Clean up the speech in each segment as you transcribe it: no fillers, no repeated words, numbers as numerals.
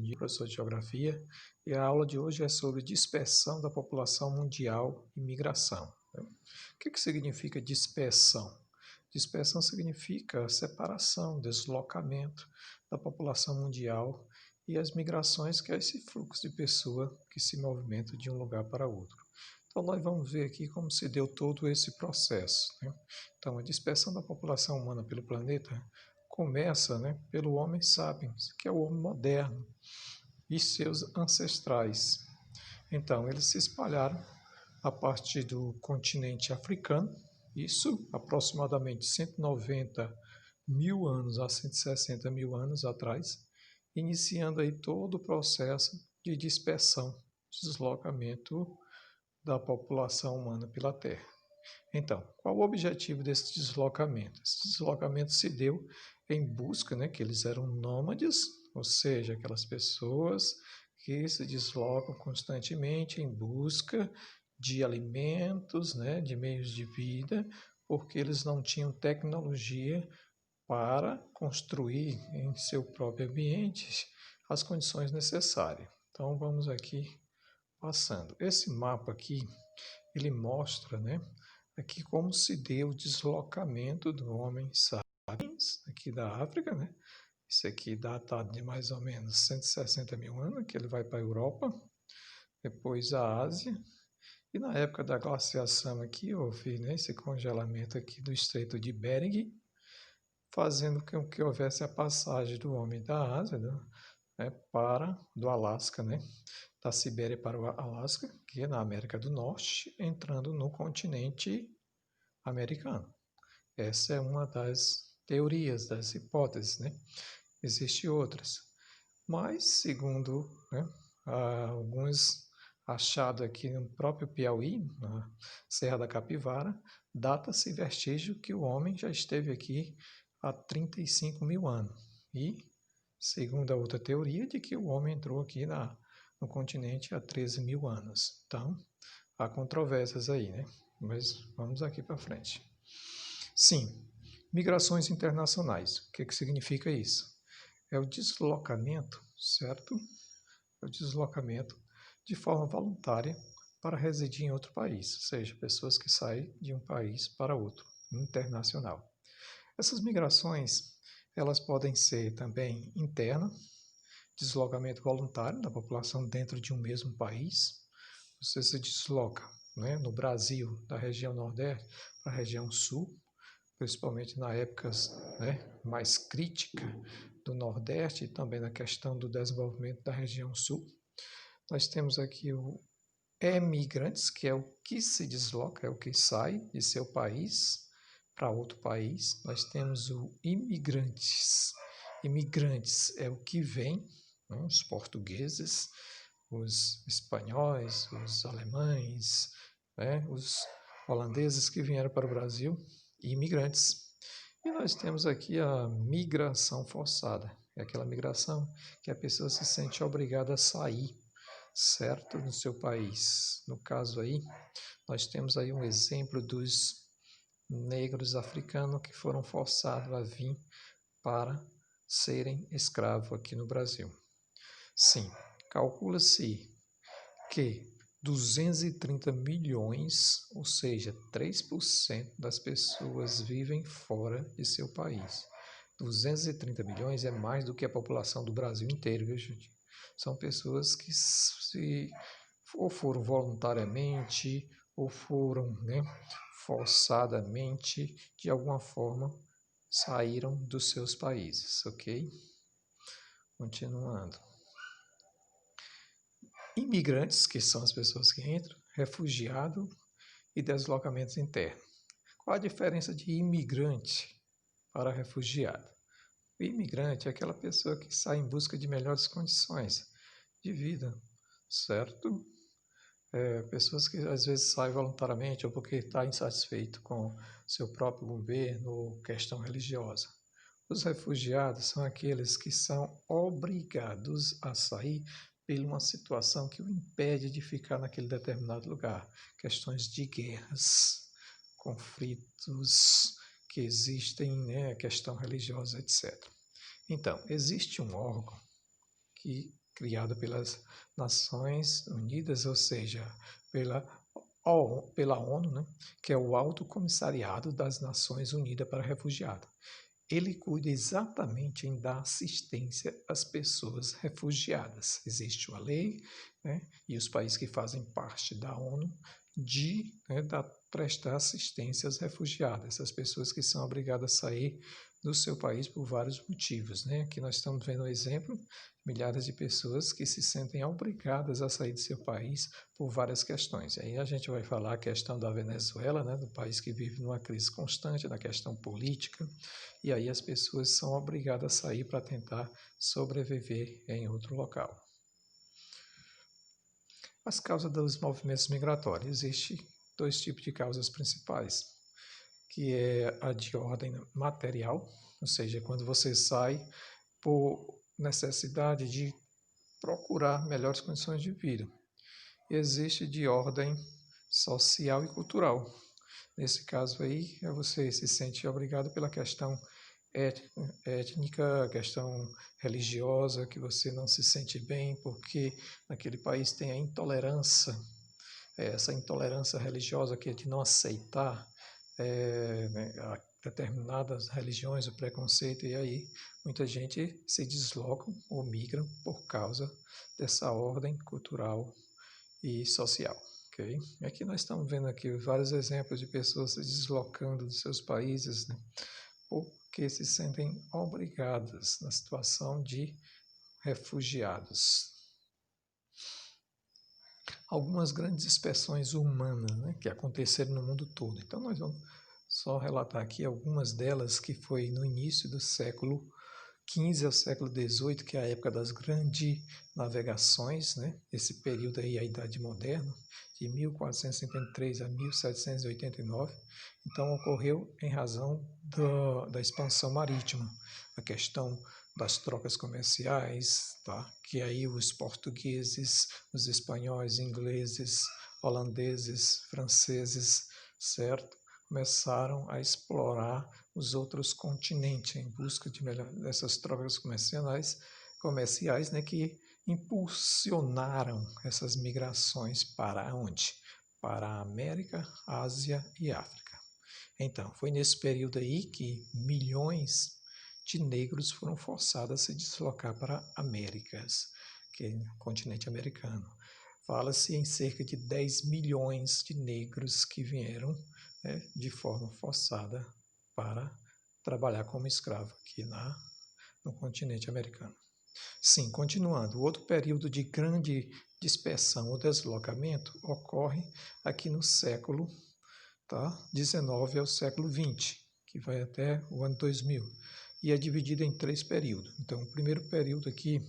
dia, professor de Geografia, e a aula de hoje é sobre dispersão da população mundial e migração. O que significa dispersão? Dispersão significa separação, deslocamento da população mundial e as migrações, que é esse fluxo de pessoa que se movimenta de um lugar para outro. Então, nós vamos ver aqui como se deu todo esse processo. Então, a dispersão da população humana pelo planeta começa pelo Homo sapiens, que é o homem moderno, e seus ancestrais. Então, eles se espalharam a partir do continente africano, isso aproximadamente 190 mil anos a 160 mil anos atrás, iniciando aí todo o processo de dispersão, deslocamento da população humana pela Terra. Então, qual o objetivo desse deslocamento? Esse deslocamento se deu em busca, que eles eram nômades, ou seja, aquelas pessoas que se deslocam constantemente em busca de alimentos, de meios de vida, porque eles não tinham tecnologia para construir em seu próprio ambiente as condições necessárias. Então, vamos aqui passando. Esse mapa aqui, ele mostra, aqui como se deu o deslocamento do homem sapiens, aqui da África, Isso aqui datado de mais ou menos 160 mil anos, que ele vai para a Europa, depois a Ásia, e na época da glaciação aqui, houve esse congelamento aqui do Estreito de Bering, fazendo com que houvesse a passagem do homem da Ásia, do Alasca, da Sibéria para o Alasca, que é na América do Norte, entrando no continente americano. Essa é uma das teorias, das hipóteses, Existem outras, mas segundo alguns achados aqui no próprio Piauí, na Serra da Capivara, data-se vestígio que o homem já esteve aqui há 35 mil anos. E, segundo a outra teoria, de que o homem entrou aqui no continente há 13 mil anos. Então, há controvérsias aí, Mas vamos aqui para frente. Sim, migrações internacionais. O que significa isso? É o deslocamento, certo? É o deslocamento de forma voluntária para residir em outro país, ou seja, pessoas que saem de um país para outro, internacional. Essas migrações, elas podem ser também internas, deslocamento voluntário da população dentro de um mesmo país. Você se desloca, no Brasil, da região Nordeste para a região Sul, principalmente na épocas mais crítica do Nordeste e também na questão do desenvolvimento da região Sul. Nós temos aqui o emigrantes, que é o que se desloca, é o que sai de seu país para outro país. Nós temos o imigrantes. Imigrantes é o que vem, os portugueses, os espanhóis, os alemães, os holandeses que vieram para o Brasil, imigrantes. E nós temos aqui a migração forçada, é aquela migração que a pessoa se sente obrigada a sair, certo, do seu país. No caso aí, nós temos aí um exemplo dos negros africanos que foram forçados a vir para serem escravos aqui no Brasil. Sim, calcula-se que 230 milhões, ou seja, 3% das pessoas vivem fora de seu país. 230 milhões é mais do que a população do Brasil inteiro, viu, gente? São pessoas que ou foram voluntariamente, ou foram forçadamente, de alguma forma, saíram dos seus países, ok? Continuando. Imigrantes, que são as pessoas que entram, refugiado e deslocamentos internos. Qual a diferença de imigrante para refugiado? O imigrante é aquela pessoa que sai em busca de melhores condições de vida, certo? Pessoas que às vezes saem voluntariamente ou porque está insatisfeito com seu próprio governo ou questão religiosa. Os refugiados são aqueles que são obrigados a sair por uma situação que o impede de ficar naquele determinado lugar. Questões de guerras, conflitos que existem, questão religiosa, etc. Então, existe um órgão que criado pelas Nações Unidas, ou seja, pela ONU, né, que é o Alto Comissariado das Nações Unidas para Refugiados. Ele cuida exatamente em dar assistência às pessoas refugiadas. Existe uma lei, né, e os países que fazem parte da ONU prestar assistência aos refugiados, essas pessoas que são obrigadas a sair do seu país por vários motivos. Né? Aqui nós estamos vendo um exemplo, milhares de pessoas que se sentem obrigadas a sair do seu país por várias questões. E aí a gente vai falar a questão da Venezuela, né, do país que vive numa crise constante, na questão política, e aí as pessoas são obrigadas a sair para tentar sobreviver em outro local. As causas dos movimentos migratórios. Existem dois tipos de causas principais, que é a de ordem material, ou seja, quando você sai por necessidade de procurar melhores condições de vida. Existe de ordem social e cultural. Nesse caso aí, você se sente obrigado pela questão étnica, questão religiosa, que você não se sente bem porque naquele país tem a intolerância, essa intolerância religiosa que é de não aceitar determinadas religiões, o preconceito, e aí muita gente se desloca ou migra por causa dessa ordem cultural e social. Okay? Aqui nós estamos vendo aqui vários exemplos de pessoas se deslocando dos seus países, né, porque se sentem obrigadas na situação de refugiados. Algumas grandes dispersões humanas, né, que aconteceram no mundo todo. Então nós vamos só relatar aqui algumas delas, que foi no início do século XV ao século XVIII, que é a época das grandes navegações, né? Esse período aí, a Idade Moderna, de 1453 a 1789. Então, ocorreu em razão da expansão marítima, a questão das trocas comerciais, tá? Que aí os portugueses, os espanhóis, ingleses, holandeses, franceses, certo? Começaram a explorar os outros continentes em busca de dessas trocas comerciais, né, que impulsionaram essas migrações para onde? Para a América, Ásia e África. Então, foi nesse período aí que milhões de negros foram forçados a se deslocar para Américas, que é o continente americano. Fala-se em cerca de 10 milhões de negros que vieram, né, de forma forçada para trabalhar como escravo aqui no continente americano. Sim, continuando, o outro período de grande dispersão ou deslocamento ocorre aqui no século XIX ao século XX, que vai até o ano 2000, e é dividido em 3 períodos. Então, o primeiro período aqui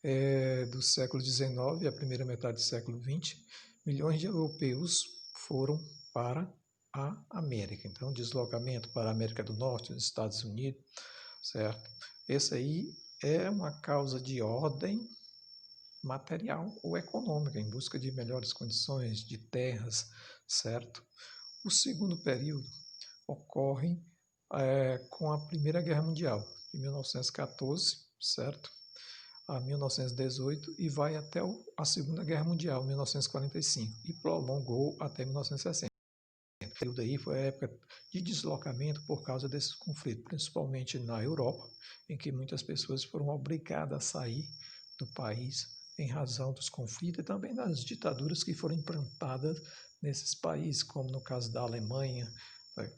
é do século XIX à primeira metade do século XX, milhões de europeus foram para a América. Então, deslocamento para a América do Norte, os Estados Unidos, certo? Esse aí é uma causa de ordem material ou econômica, em busca de melhores condições, de terras, certo? O segundo período ocorre com a Primeira Guerra Mundial, de 1914, certo? A 1918 e vai até a Segunda Guerra Mundial, 1945, e prolongou até 1960. O período aí foi a época de deslocamento por causa desses conflitos, principalmente na Europa, em que muitas pessoas foram obrigadas a sair do país em razão dos conflitos e também das ditaduras que foram implantadas nesses países, como no caso da Alemanha,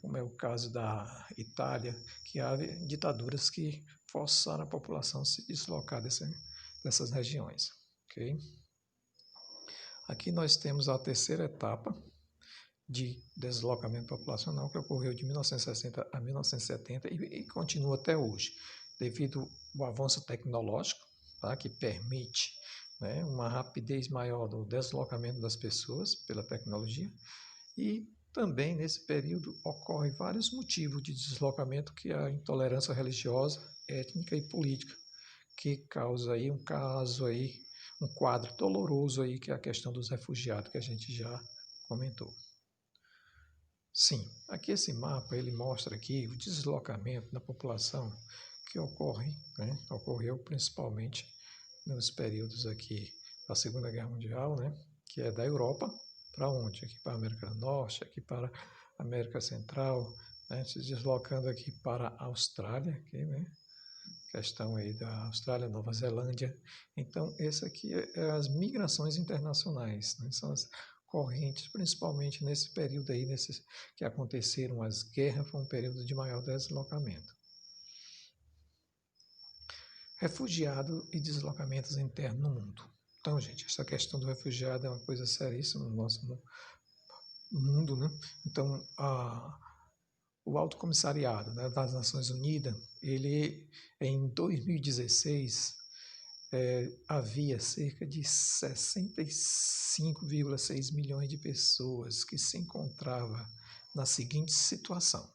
como é o caso da Itália, que há ditaduras que forçaram a população a se deslocar dessas regiões. Okay? Aqui nós temos a terceira etapa de deslocamento populacional, que ocorreu de 1960 a 1970 e continua até hoje, devido ao avanço tecnológico, tá, que permite, né, uma rapidez maior do deslocamento das pessoas pela tecnologia, e também nesse período ocorrem vários motivos de deslocamento, que é a intolerância religiosa, étnica e política, que causa aí um quadro doloroso aí, que é a questão dos refugiados, que a gente já comentou. Sim, aqui esse mapa ele mostra aqui o deslocamento da população que ocorreu principalmente nos períodos aqui da Segunda Guerra Mundial, né, que é da Europa para onde? Aqui para a América do Norte, aqui para a América Central, né, se deslocando aqui para a Austrália, aqui, né, questão aí da Austrália, Nova Zelândia. Então, esse aqui é as migrações internacionais, né, são as correntes, principalmente nesse período aí, que aconteceram as guerras, foi um período de maior deslocamento. Refugiado e deslocamentos internos no mundo. Então, gente, essa questão do refugiado é uma coisa seríssima no nosso mundo, né? Então, o Alto Comissariado, né, das Nações Unidas, ele, em 2016, havia cerca de 65,6 milhões de pessoas que se encontravam na seguinte situação.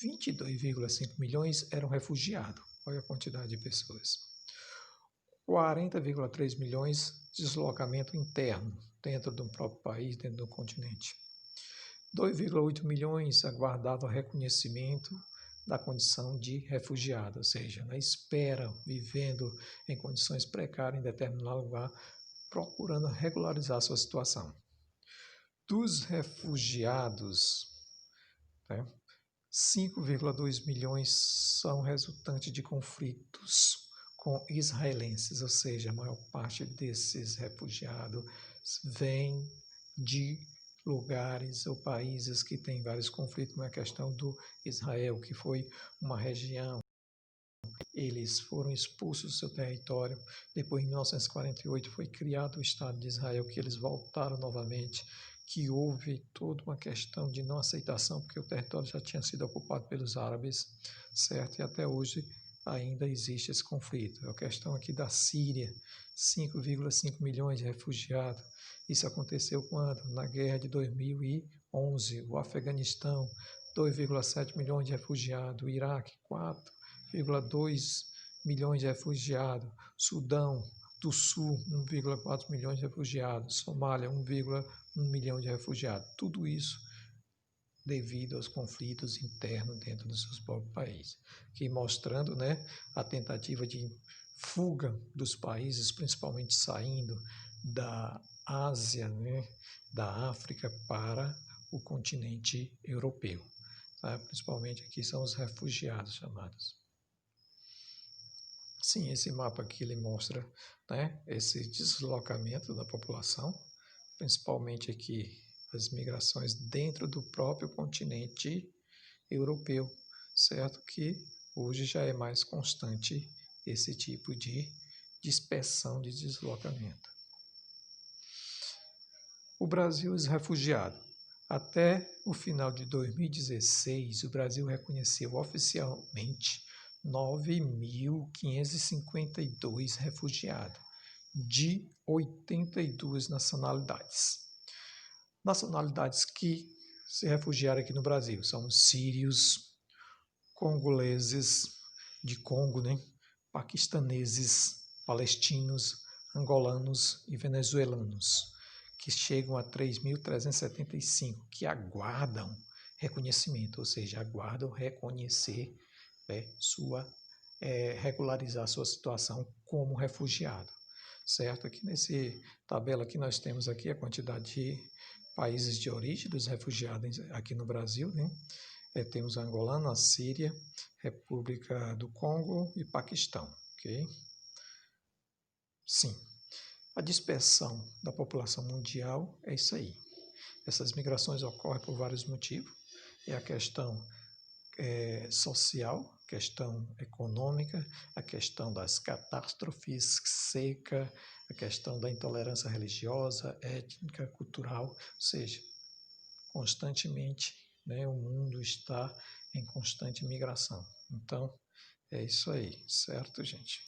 22,5 milhões eram refugiados. Olha a quantidade de pessoas. 40,3 milhões de deslocamento interno, dentro do próprio país, dentro do continente. 2,8 milhões aguardavam reconhecimento da condição de refugiado, ou seja, na espera, vivendo em condições precárias em determinado lugar, procurando regularizar sua situação. Dos refugiados, né, 5,2 milhões são resultantes de conflitos com israelenses, ou seja, a maior parte desses refugiados vem de lugares ou países que têm vários conflitos, na questão do Israel, que foi uma região, eles foram expulsos do seu território, depois em 1948 foi criado o Estado de Israel, que eles voltaram novamente, que houve toda uma questão de não aceitação, porque o território já tinha sido ocupado pelos árabes, certo? E até hoje ainda existe esse conflito. A questão aqui da Síria, 5,5 milhões de refugiados. Isso aconteceu quando? Na guerra de 2011. O Afeganistão, 2,7 milhões de refugiados. O Iraque, 4,2 milhões de refugiados. Sudão do Sul, 1,4 milhões de refugiados. Somália, 1,1 milhão de refugiados. Tudo isso devido aos conflitos internos dentro dos seus próprios países, que mostrando, né, a tentativa de fuga dos países, principalmente saindo da Ásia, né, da África para o continente europeu. Tá? Principalmente aqui são os refugiados chamados. Sim, esse mapa aqui ele mostra, né, esse deslocamento da população, principalmente aqui as migrações dentro do próprio continente europeu, certo? Que hoje já é mais constante esse tipo de dispersão de deslocamento. O Brasil e os refugiados. Até o final de 2016, o Brasil reconheceu oficialmente 9.552 refugiados de 82 nacionalidades. Nacionalidades que se refugiaram aqui no Brasil são sírios, congoleses de Congo, né? Paquistaneses, palestinos, angolanos e venezuelanos, que chegam a 3.375, que aguardam reconhecimento, ou seja, aguardam reconhecer, né, regularizar sua situação como refugiado, certo? Aqui nesse tabela aqui nós temos aqui a quantidade de países de origem dos refugiados aqui no Brasil, né? Temos angolano, a Síria, República do Congo e Paquistão, ok? Sim, a dispersão da população mundial é isso aí. Essas migrações ocorrem por vários motivos. É a questão social, questão econômica, a questão das catástrofes, seca, a questão da intolerância religiosa, étnica, cultural, ou seja, constantemente, né, o mundo está em constante migração. Então, é isso aí, certo, gente?